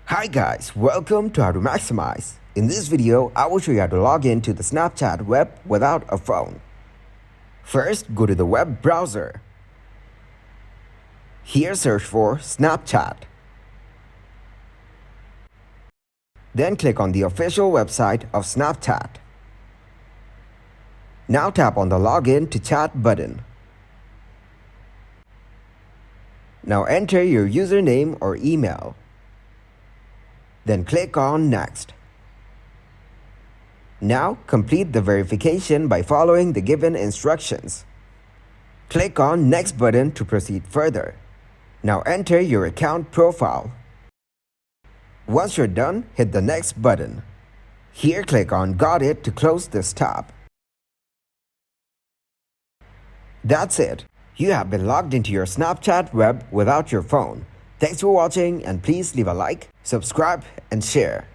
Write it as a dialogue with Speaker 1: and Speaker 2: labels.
Speaker 1: Hi guys, welcome to How to Maximize. In this video, I will show you how to log in to the Snapchat web without a phone. First, go to the web browser. Here search for Snapchat. Then click on the official website of Snapchat. Now tap on the Login to Chat button. Now enter your username or email. Then click on Next. Now complete the verification by following the given instructions. Click on Next button to proceed further. Now enter your account profile. Once you're done, hit the Next button. Here click on Got It to close this tab. That's it. You have been logged into your Snapchat web without your phone. Thanks for watching and please leave a like, subscribe and share.